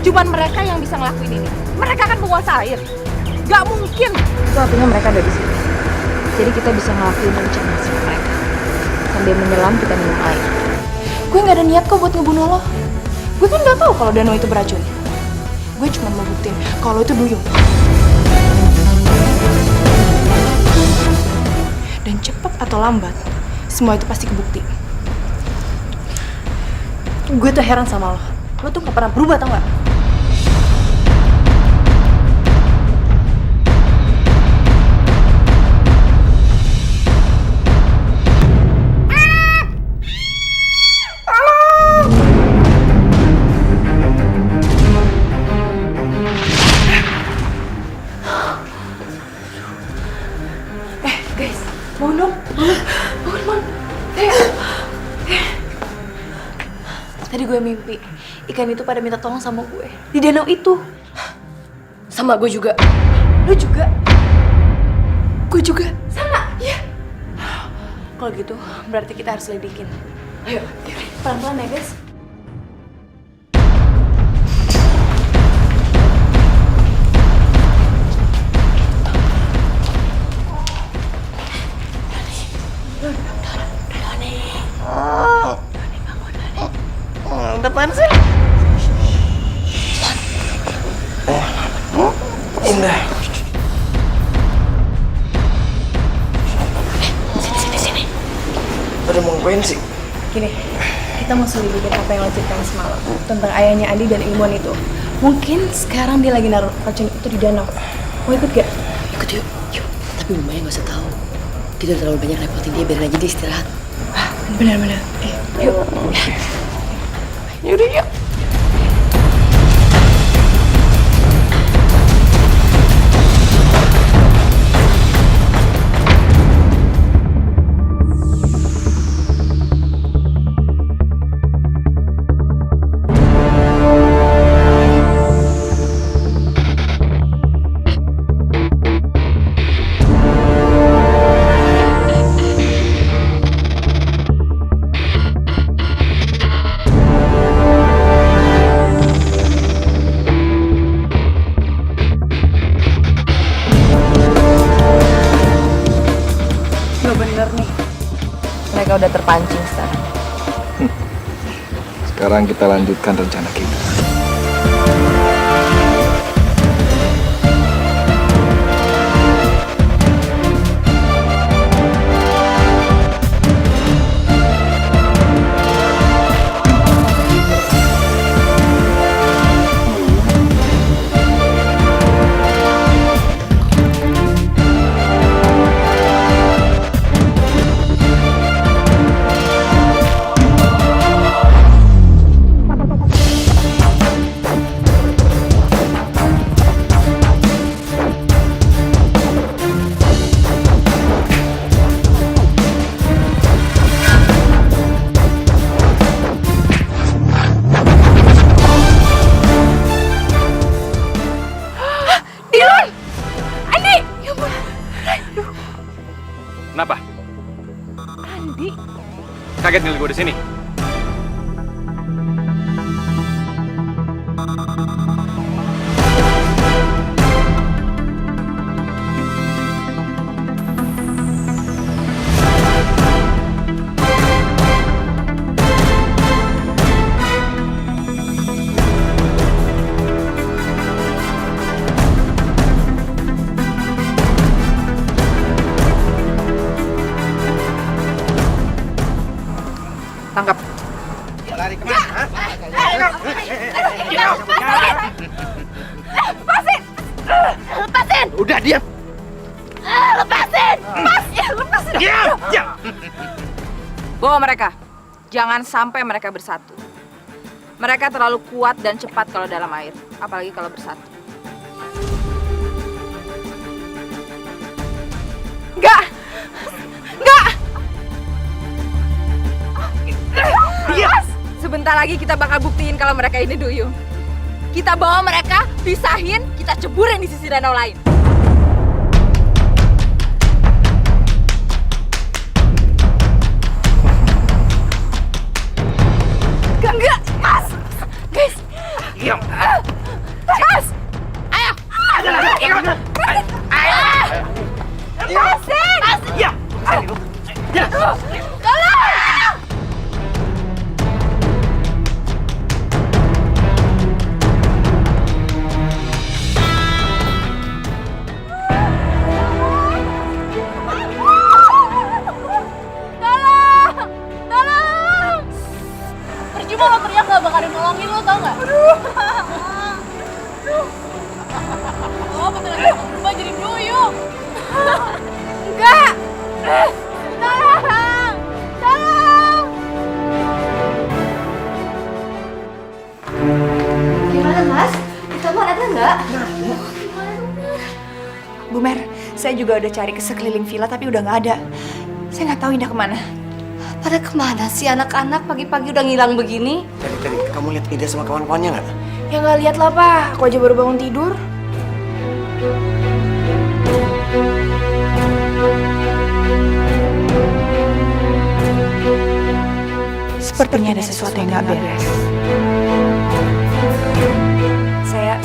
Cuman mereka yang bisa ngelakuin ini. Mereka kan penguasa air. Gak mungkin. Itu artinya mereka ada di sini. Jadi kita bisa ngelakuin rencana sama mereka. Sambil menyelam kita minum air. Gue gak ada niat kok buat ngebunuh lo. Gue kan gak tahu kalau danau itu beracun. Gue cuma mau buktiin kalau itu duyung. Dan cepat atau lambat, semua itu pasti kebukti. Gue tuh heran sama lo. Lo tuh gak pernah berubah, tau gak? Guys, bangun dong. Bangun. Tadi gue mimpi, ikan itu pada minta tolong sama gue di danau itu. Sama gue juga. Lu juga? Gue juga. Sama? Iya. Kalau gitu, berarti kita harus lidikin. Ayo, Pelan-pelan ya, guys. Depan sih. Indah. Sini. Pada mau ngapain sih? Gini, kita mau selidikin apa yang lo ceritain semalam tentang ayahnya Andi dan ilmuwan itu. Mungkin sekarang dia lagi naruh racun itu di danau. Mau ikut gak? Ikut yuk. Tapi Mamanya gak usah tahu. Kita udah terlalu banyak repotin dia, biarin aja dia istirahat. Benar-benar. Yuk. Yaudah yuk. Mereka udah terpancing sekarang. Sekarang kita lanjutkan rencana kita. Kenapa? Andi. Kaget ngeliat gue di sini. Tangkap. Lari kemana? Lepasin! Lepasin! Udah diam. Lepasin! Lepasin! Diam. Bawa mereka. Jangan sampai mereka bersatu. Mereka terlalu kuat dan cepat kalau dalam air, apalagi kalau bersatu. Enggak! Enggak! Yes! Sebentar lagi kita bakal buktiin kalau mereka ini duyung. Kita bawa mereka, pisahin, kita ceburin di sisi danau lain. Enggak, Mas! Guys! Diam! Mas! Ayo! Lepasin! Ya! Ya! Tolong! Tolong! Tolong! Percuma lo teriak gak bakal nolongin lo, tau gak? Oh, betul lagi berubah jadi duyung. Enggak! Tolong! Tolong! Gimana, Mas? Di kamar ada nggak? Bu Mer, saya juga udah cari ke sekeliling villa tapi udah nggak ada. Saya nggak tahu Indah kemana. Pada kemana sih anak-anak pagi-pagi udah ngilang begini? Tadi kamu lihat Ida sama kawan-kawannya nggak? Ya nggak lihat lah Pak, aku aja baru bangun tidur. Sepertinya ada sesuatu yang nggak beres.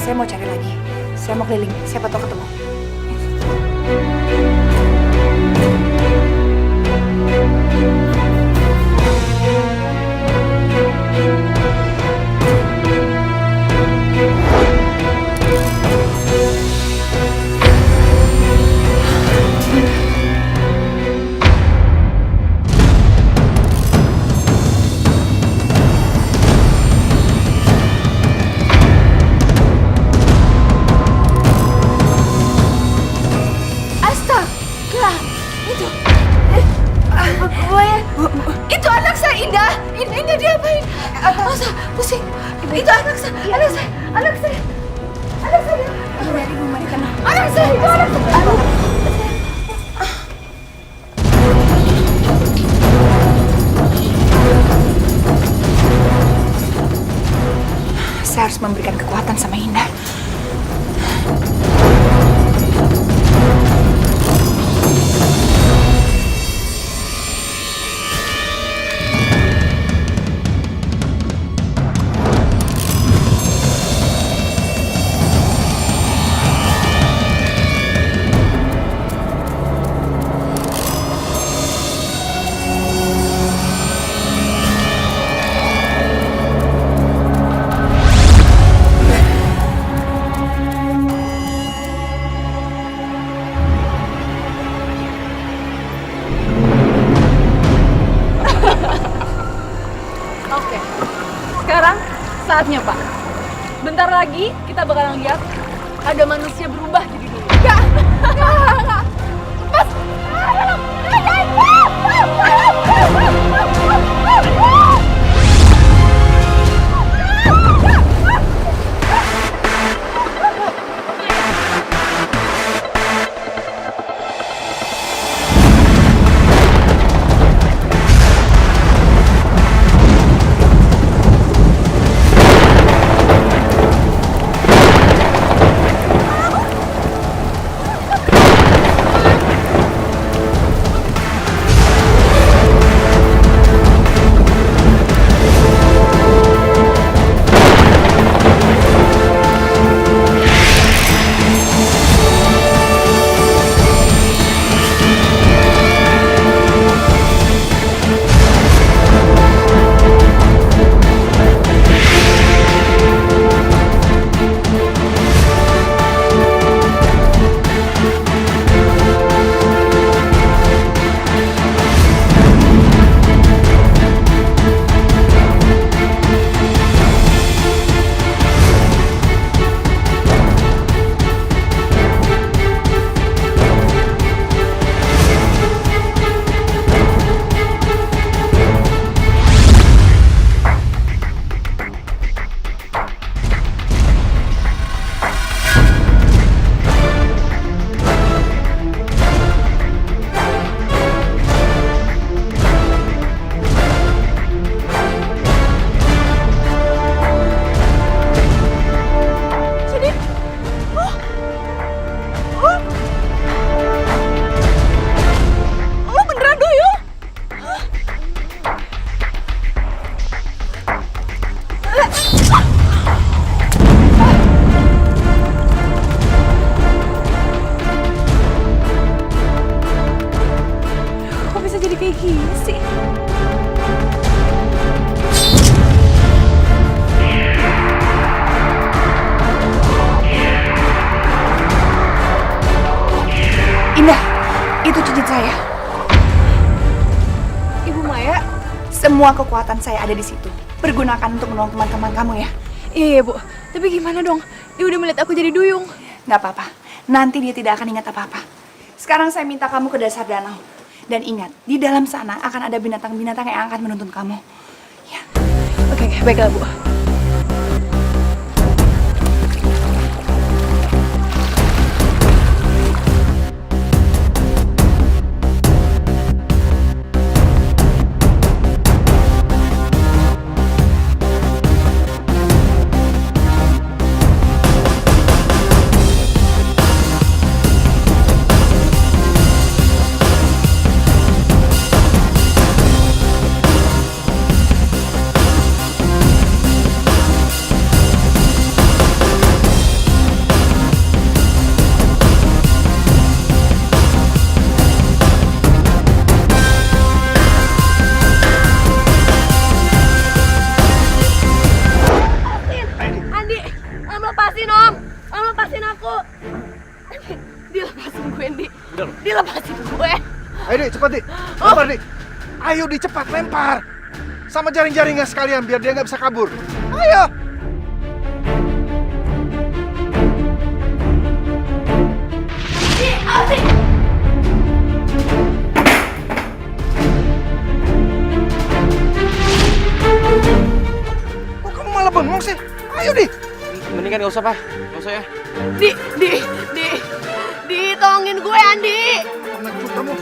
Saya mau cari lagi. Saya mau keliling. Siapa tahu ketemu. Itu anak saya, Indah. Indah diapain? Masa pusing? Itu anak saya, anak saya, anak saya, anak saya. Ibu Mari kenal. Anak saya, itu anak saya. Saya harus memberikan kekuatan sama Indah. Oke, sekarang saatnya Pak. Bentar lagi kita bakalan lihat ada manusia berubah jadi duyung. Enggak. Mas, Maya. Ibu Maya? Semua kekuatan saya ada di situ. Pergunakan untuk menolong teman-teman kamu ya. Iya Bu, tapi gimana dong? Dia udah melihat aku jadi duyung. Nggak apa-apa, nanti dia tidak akan ingat apa-apa. Sekarang saya minta kamu ke dasar danau. Dan ingat, di dalam sana akan ada binatang-binatang yang akan menuntun kamu. Ya. Oke, baiklah Bu. Dilepasin gue. Ayo Dik, cepat Dik. Lempar Dik. Ayo Dik, cepat lempar. Sama jaring-jaringnya sekalian biar dia nggak bisa kabur. Ayo. Kok kamu malah bengong sih? Ayo Dik. Mendingan nggak usah, Pak. Nggak usah ya. Tolongin gue, Andi. Kamu.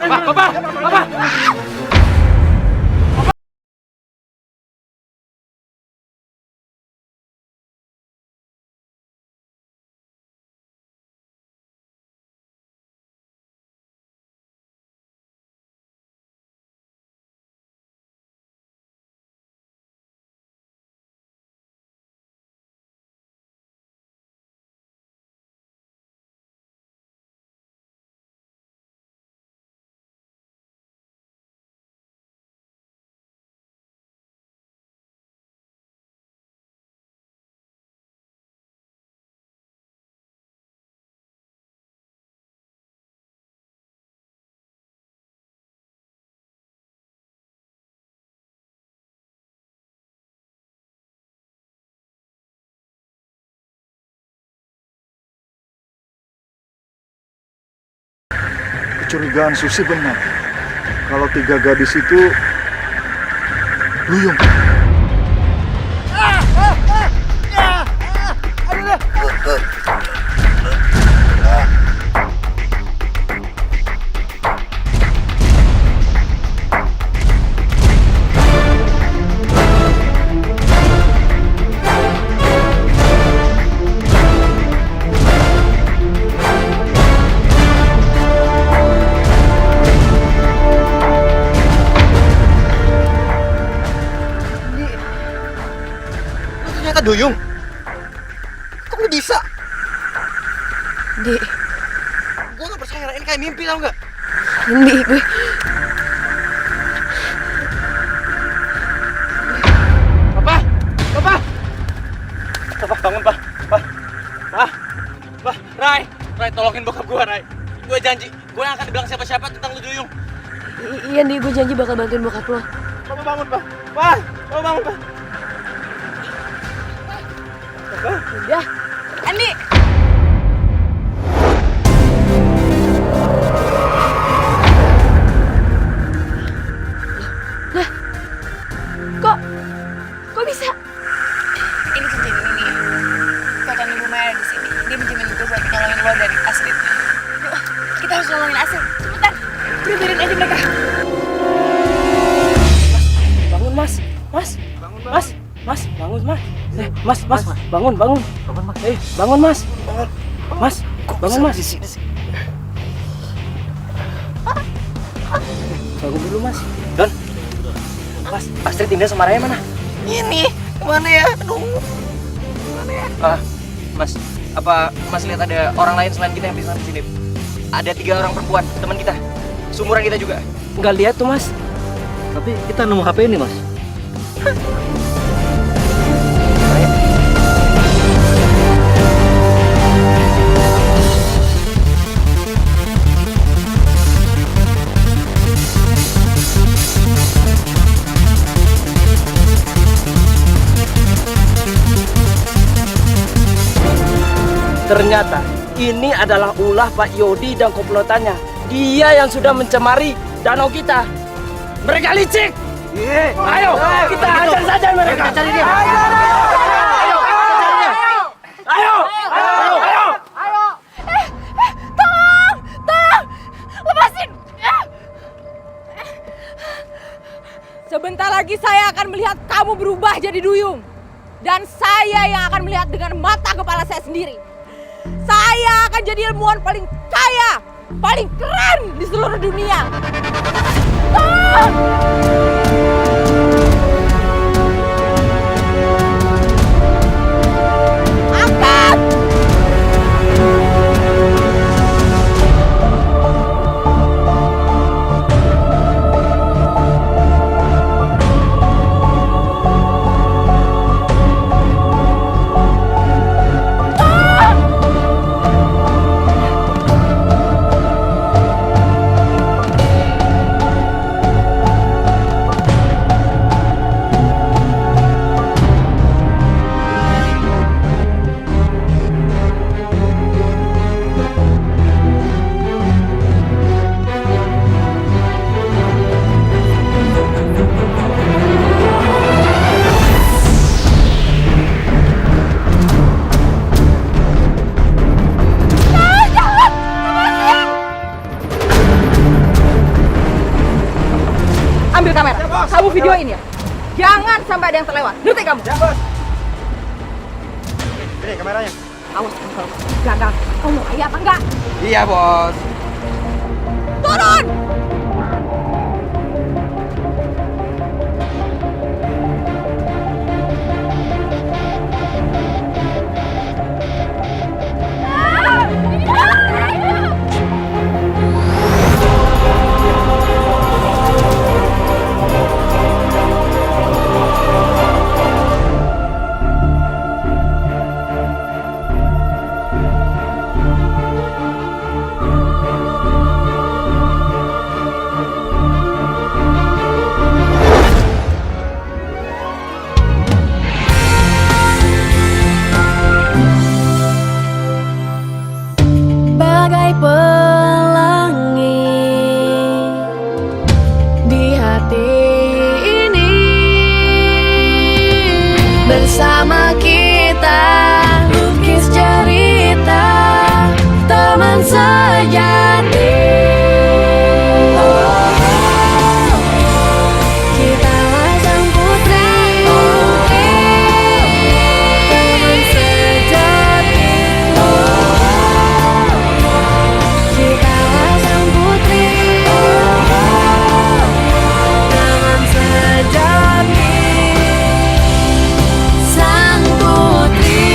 Papa. Kecurigaan Susi benar. Kalau 3 gadis itu duyung. Ternyata duyung. Kok lu bisa? Di, Gue gak percaya, ini kayak mimpi tau gak? Andi, gue. Papa, bangun, Pak. Pak, Rai, tolongin bokap gue, Rai. Gue janji, gue gak akan bilang siapa-siapa tentang lu duyung. Iya, Andi, gue janji bakal bantuin bokap lo. Papa bangun, Pak. Papa bangun, Pak. Udah. Andi. Lah. Kok bisa? Ini cincin ini. Kakak Ibu Maya ada di sini. Dia minjemin itu buat nolongin lo dari Astrid. Yuk, kita harus nolongin Astrid. Cepetan. Biarin aja mereka. Bangun, Mas. Bangun, Mas. Mas, bangun. Bangun, Mas. Mas, bangun, Mas. Bangun dulu, Mas. Don. Mas, Astrid tinggal sama Raya mana? Ini, kemana ya? Aduh. Kemana ya? Mas, apa Mas lihat ada orang lain selain kita yang bisa di sini? Ada 3 orang perempuan, teman kita. Seumuran kita juga. Nggak lihat tuh Mas. Tapi kita nemu HP ini Mas. Ternyata ini adalah ulah Pak Yodi dan komplotannya. Dia yang sudah mencemari danau kita. Mereka licik. Ayo, kita hajar saja mereka. Cari dia. Ayo. Tolong, lepasin. Sebentar lagi saya akan melihat kamu berubah jadi duyung. Dan saya yang akan melihat dengan mata kepala saya sendiri. Saya akan jadi ilmuwan paling kaya, paling keren di seluruh dunia. Tolong! Angkat! Ambil kamera, kamu videoin ya. Jangan sampai ada yang terlewat. Ngerti kamu? Ya, Bos. Ini kameranya. Awas kamu kalau gagal. Kamu mau kaya apa enggak? Iya, Bos. Turun! Bagai pelangi di hati ini, bersama kita lukis cerita teman sejati. Kitalah sang putri, teman sejati. Kitalah sang putri, teman sejati. Sang putri.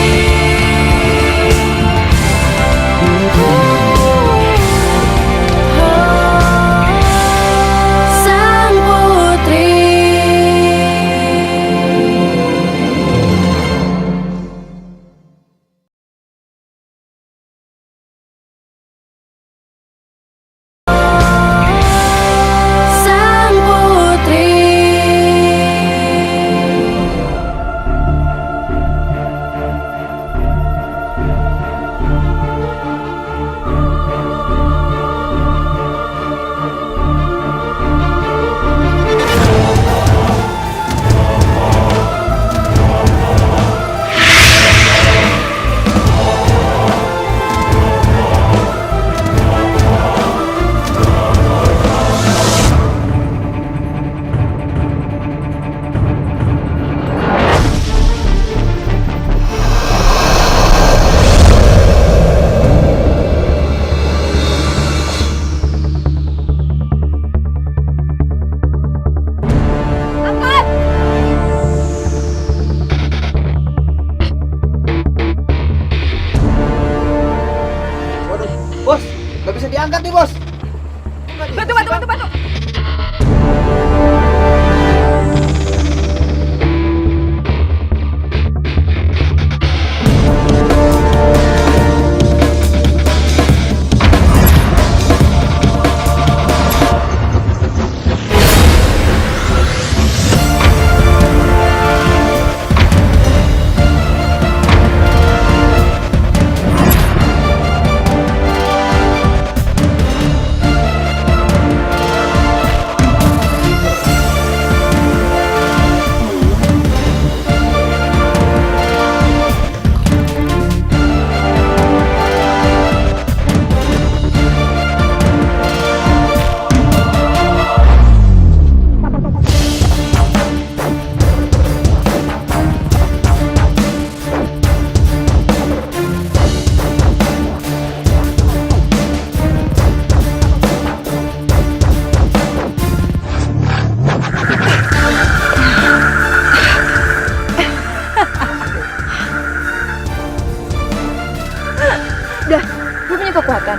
kekuatan.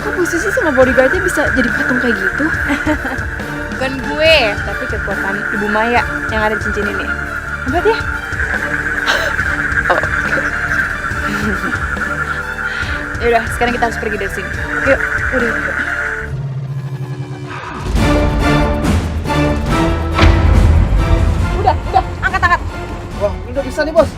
Kok posisi sama bodyguardnya bisa jadi patung kayak gitu? Bukan gue, tapi kekuatan Ibu Maya yang ada di cincin ini. Hebat ya? Yaudah, sekarang kita harus pergi dari sini. Yuk, udah. Udah, angkat. Wah, ini udah bisa nih, Bos.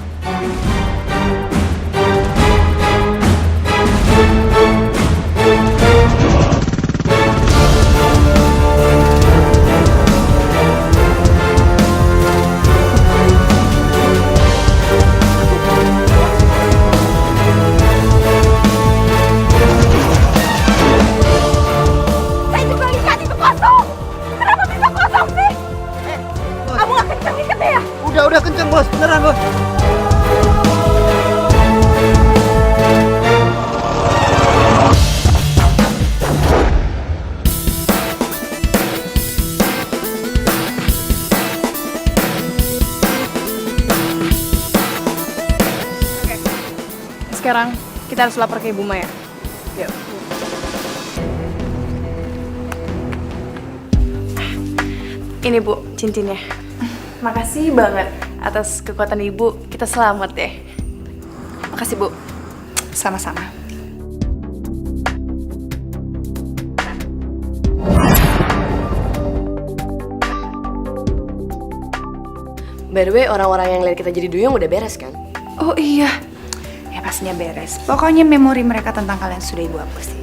Saya juga lihat itu kosong. Kenapa bisa kosong sih? Kamu gak kenceng diketnya ya? Udah kenceng bos, beneran bos. Sekarang kita harus lapor ke Ibu Maya. Yuk. Ini Bu, cincinnya. Makasih banget atas kekuatan Ibu. Kita selamat deh. Makasih Bu. Sama-sama. By the way, orang-orang yang lihat kita jadi duyung udah beres kan? Oh iya, ya pastinya beres. Pokoknya memori mereka tentang kalian sudah ibu hapusin.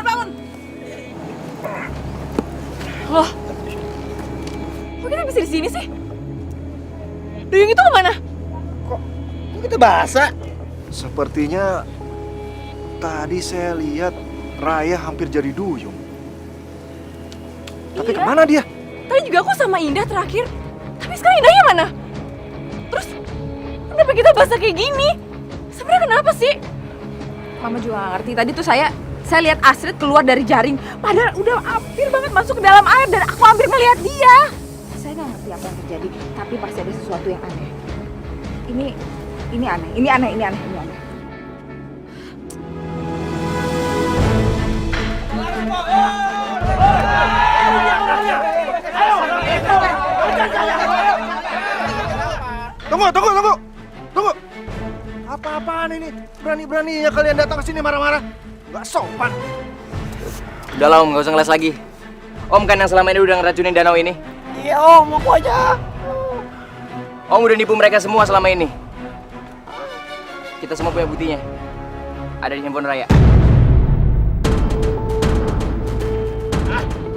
Bangun. Loh, kok kita bisa di sini sih? Duyung itu kemana? Kok kita basah? Sepertinya tadi saya lihat Raya hampir jadi duyung. Tapi kemana dia? Tadi juga aku sama Indah terakhir. Tapi sekarang Indahnya mana? Terus, kenapa kita basah kayak gini? Sebenarnya kenapa sih? Mama juga gak ngerti. Tadi tuh saya lihat Astrid keluar dari jaring. Padahal udah hampir banget masuk ke dalam air dan aku hampir melihat dia. Saya gak ngerti apa yang terjadi, tapi pasti ada sesuatu yang aneh. Ini aneh. Tunggu. Apa-apaan ini? Berani-beraninya kalian datang ke sini marah-marah. Gak sopan. Udah lah Om, gak usah ngeles lagi. Om kan yang selama ini udah ngeracunin danau ini. Iya Om, aku aja. Om udah nipu mereka semua selama ini. Kita semua punya buktinya. Ada di handphone Raya.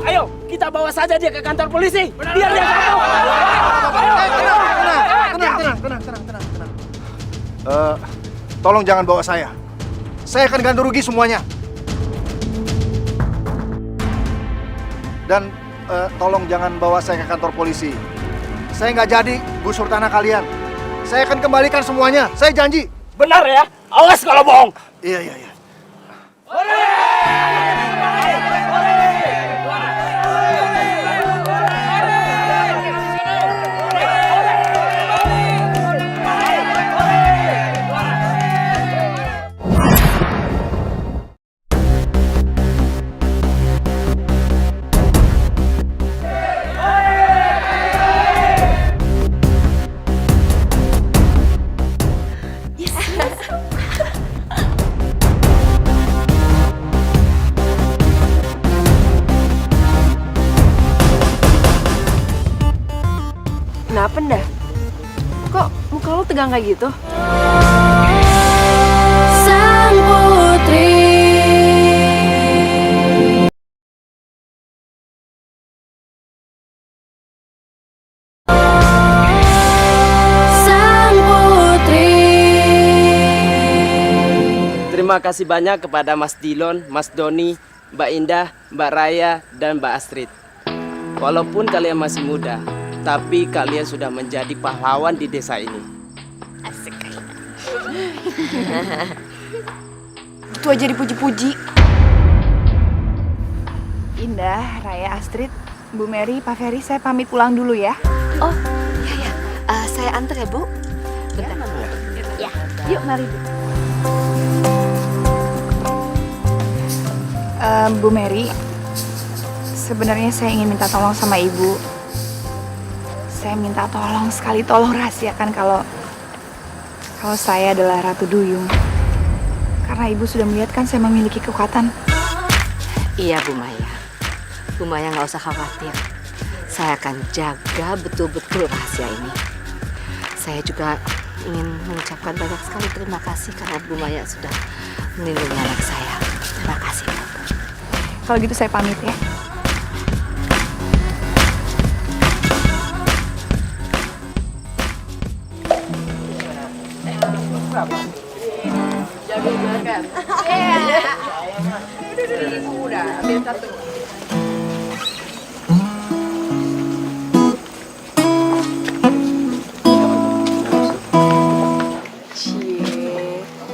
Ayo, kita bawa saja dia ke kantor polisi. Biar dia tahu. Tenang. Tolong jangan bawa saya. Saya akan ganti rugi semuanya. Dan tolong jangan bawa saya ke kantor polisi. Saya nggak jadi gusur tanah kalian. Saya akan kembalikan semuanya. Saya janji. Benar ya? Awas kalau bohong. Iya. Kenapa dah? Kok muka lo tegang kayak gitu? Sang putri Sang putri. Terima kasih banyak kepada Mas Dilon, Mas Doni, Mbak Indah, Mbak Raya, dan Mbak Astrid. Walaupun kalian masih muda, Tapi kalian sudah menjadi pahlawan di desa ini. Asik. Itu aja dipuji-puji. Indah, Raya, Astrid, Bu Mary, Pak Ferry, saya pamit pulang dulu ya. Oh, ya. Saya antar ya, Bu. Bentar. Ya, yuk mari. Bu Mary, sebenarnya saya ingin minta tolong sama Ibu. Saya minta tolong sekali, tolong rahasiakan kalau saya adalah Ratu Duyung. Karena Ibu sudah melihat kan saya memiliki kekuatan. Iya, Bu Maya. Bu Maya nggak usah khawatir. Saya akan jaga betul-betul rahasia ini. Saya juga ingin mengucapkan banyak sekali terima kasih karena Bu Maya sudah melindungi anak saya. Terima kasih, Bu. Kalau gitu saya pamit ya.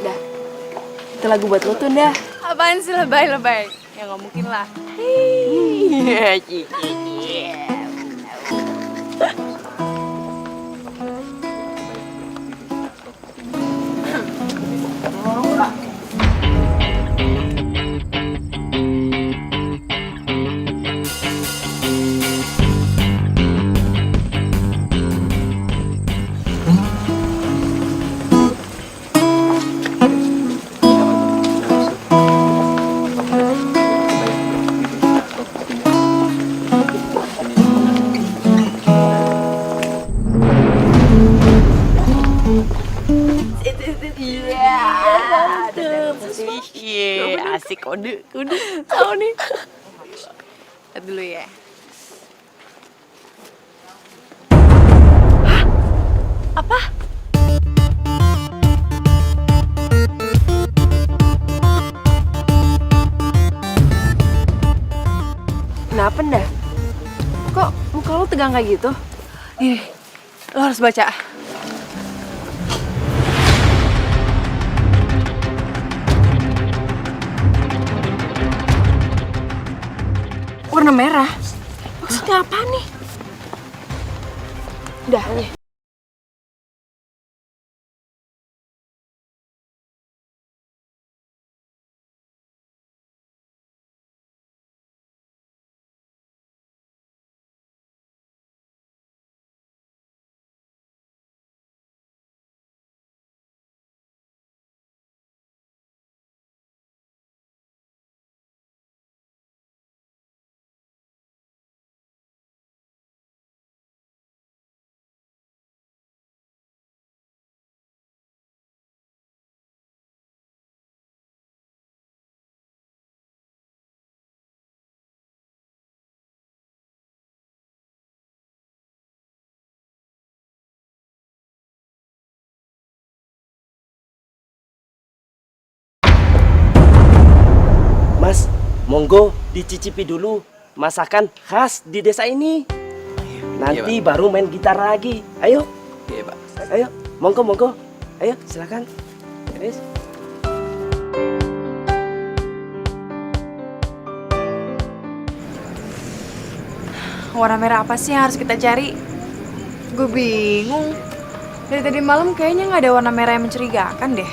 Dah. Itu lagu buat lo tuh, dah. Apaan sih lebay-lebay? Ya nggak mungkin lah. Iya, Cici. Asik kode. Tahu nih. Lihat dulu ya. Hah? Apa? Kenapa dah? Kok muka lo tegang kayak gitu? Ih, lo harus baca. Warna merah? Maksudnya apa nih? Udah. Mas, monggo dicicipi dulu masakan khas di desa ini. Nanti baru main gitar lagi. Ayo. Iya, Pak. Ayo, monggo. Ayo, silakan. Yes. Warna merah apa sih yang harus kita cari? Gue bingung. Dari tadi malam kayaknya nggak ada warna merah yang mencurigakan deh.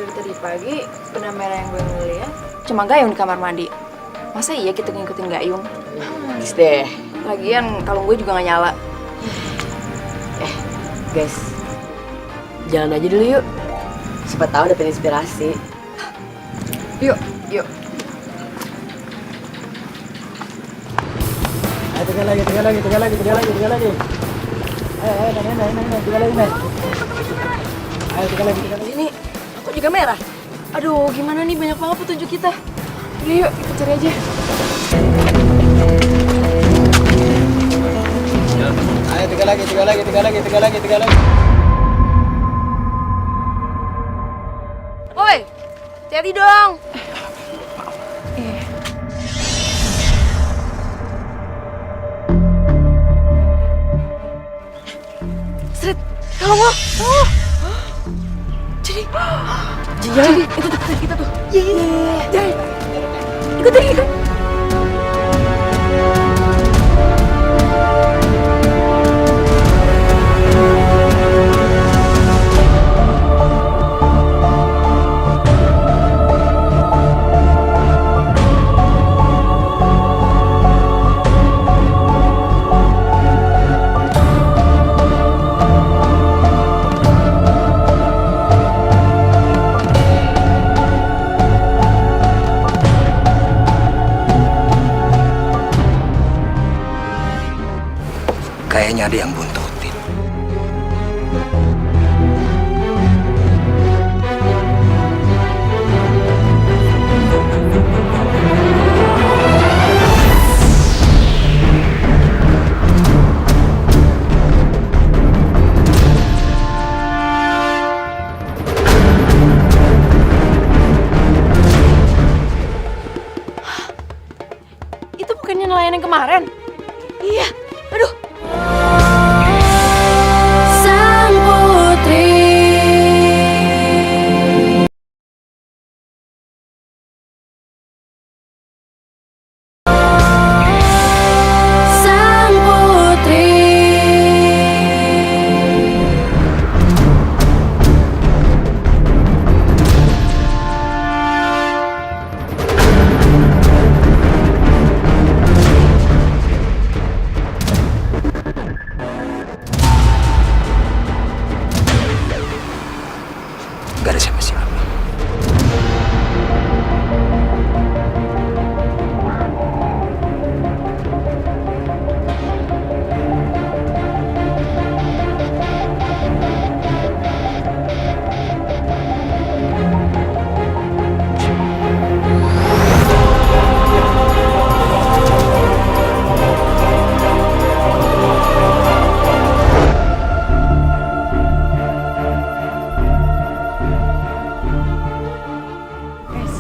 Dari tadi pagi, warna merah yang gue ngeliat cuma Gayung di kamar mandi. Masa iya kita ngikutin Gayung? Please deh. Lagian kalung gue juga nggak nyala. Guys, jalan aja dulu yuk. Siapa tahu dapat inspirasi. Yuk. Ayo, tiga lagi. Ayo, tiga lagi. Ayo, tiga lagi. Ini aku juga merah. Aduh, gimana nih, banyak banget petunjuk kita. Udah yuk, kita cari aja. Ayo, tiga lagi. Woi, hati-hati dong. Allah. Jadi itu tuh kita tuh. Jadi ikut. Kayaknya ada yang buntutin. Itu bukannya nelayan yang kemarin? Iya. Aduh. Sang putri. Sang putri. Gak ada siapa-siapa. Guys.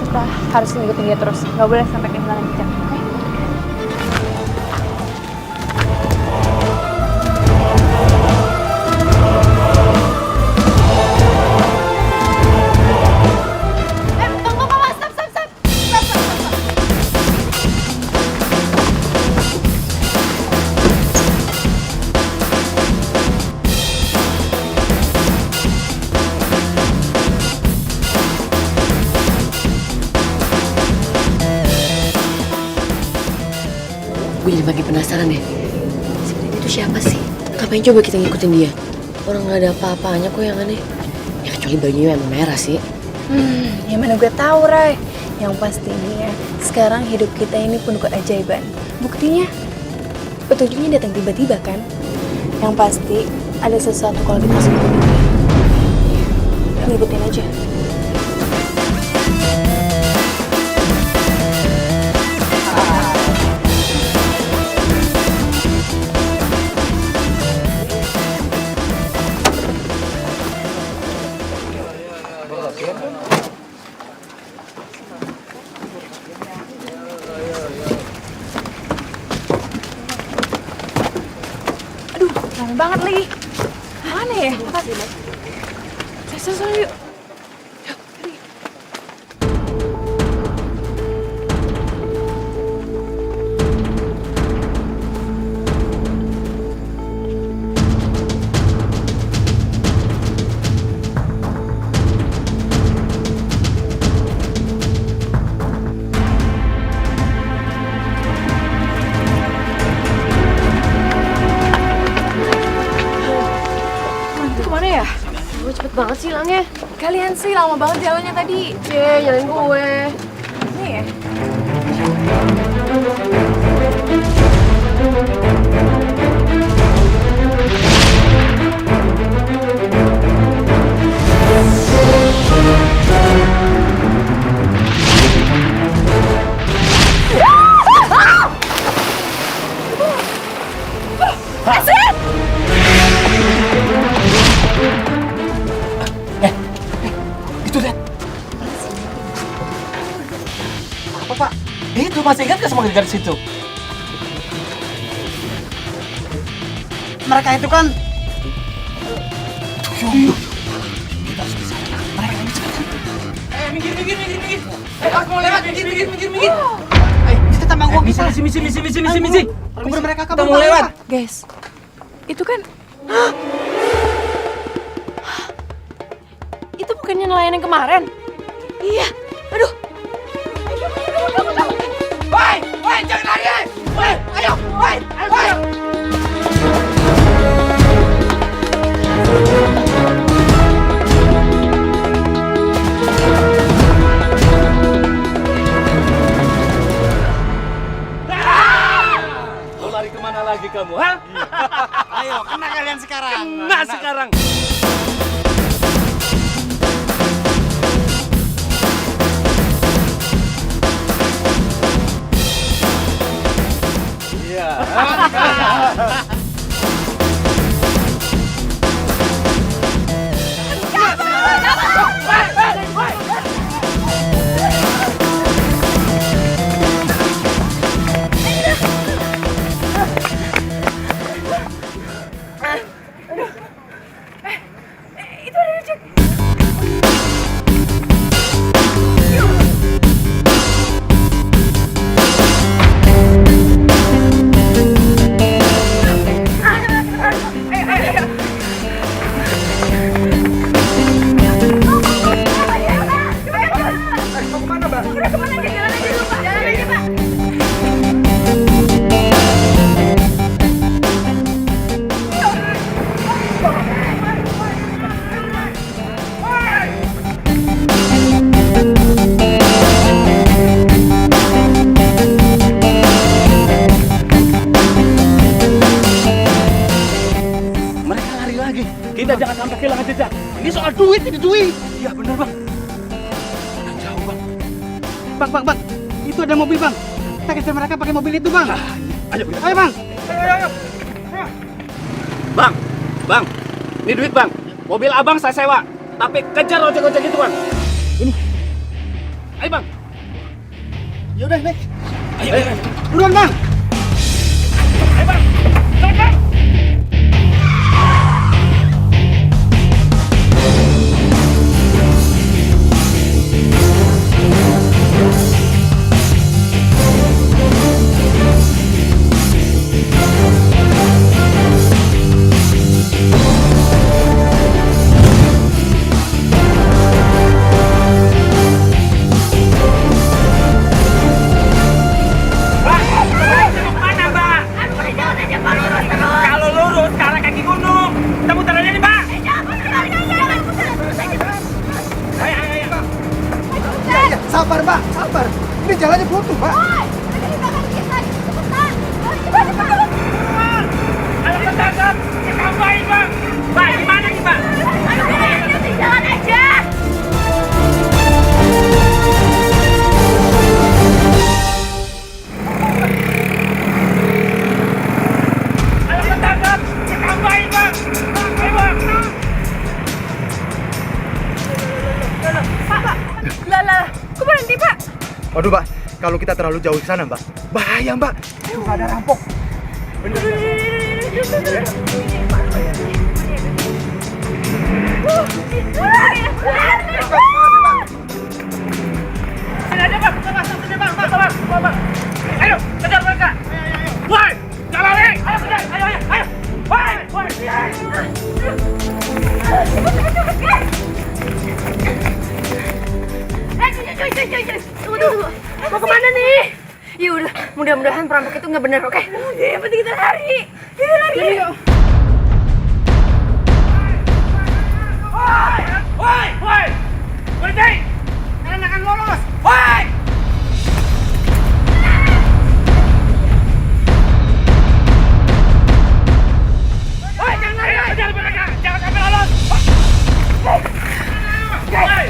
Kita harus ngikutin dia terus. Gak boleh sampai kehilangan jejak. Oke? Tunggu, Mama. Stop. Gue jadi makin penasaran deh. Sebenarnya itu siapa sih? Ngapain coba kita ngikutin dia? Orang nggak ada apa-apanya kok yang aneh. Ya kecuali bajunya emang merah sih. Yang mana gue tahu, Ray. Yang pastinya sekarang hidup kita ini penuh keajaiban. Buktinya petunjuknya datang tiba-tiba kan. Yang pasti ada sesuatu kalau kita sembunyi. Ngikutin aja. Aduh, rame banget lagi. Mana ya? Sana yuk. Itu kemana ya? Gue cepet banget sih hilangnya. Kalian sih lama banget jalannya tadi. Nyalain gue. Nih ya. Itu lihat. Apa Pak? Itu masih ingat gak sama gadis itu? Mereka itu kan Kita tambah uang bisa. Misi. Kubur mereka Kita mau lewat. Guys, itu kan... Itu bukannya nelayan yang kemarin? Iya, aduh. Woi, jangan lari. Woi, ayo. Mau lari kemana lagi kamu, ha? Ayo, kena kalian sekarang. Nah, sekarang. Kita jangan sampai kehilangan jejak. Ini soal duit, ini duit. Iya bener bang. Udah jauh bang. Bang. Itu ada mobil bang. Kita kejar mereka pakai mobil itu bang. Ayo bang. Ayo. Bang. Ini duit bang. Mobil abang saya sewa. Tapi kejar ojek-ojek itu bang. Ini. Ayo bang. Yaudah naik. Ayo. Buruan bang. Ayo bang. Bang. Sabar mbak, sabar. Ini jalannya buntu mbak. Ayo ketangkap. Kita apain, Bang? Mbak, gimana nih, Bang? Jalan aja. Ayo ketangkap. Kita apain, Bang? Ayo, Bang. Lah, kok berhenti, Pak? Waduh mbak, kalau kita terlalu jauh ke sana mbak, bahaya mbak. Itu ada rampok. Sini aja, Bang. Sini, Bang. Bang. Ayo, kejar mereka. Woi, jangan lari. Ayo, kejar. Ayo. Woi. Tunggu. Mau kemana nih? Ya udah, mudah-mudahan perampok itu nggak benar, oke? Yang penting kita lari. Kita lari. Woi. Berhenti. Kalian akan lolos. Woi. Woi, jangan lari. Kejar mereka. Jangan sampai lolos. Woi.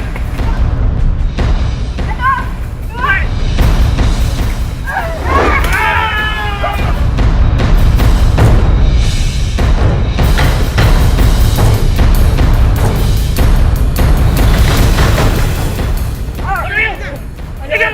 Kejar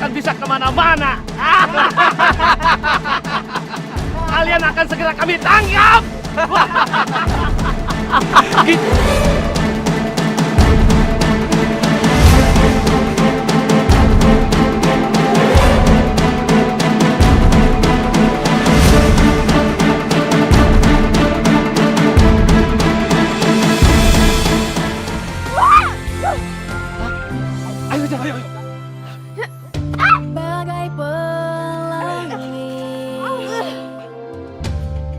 akan bisa kemana-mana. Kalian akan segera kami tangkap. Gitu. Ayo, ayo, ayo. Bagai pelangi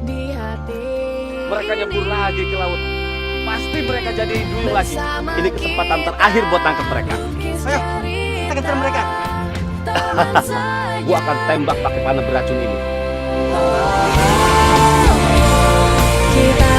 di hati. Mereka nyebur lagi ke laut. Pasti mereka jadi duyung lagi. Ini kesempatan terakhir buat tangkap mereka. Ayo, kita kejar mereka. Gua akan tembak pakai panah beracun ini. Kita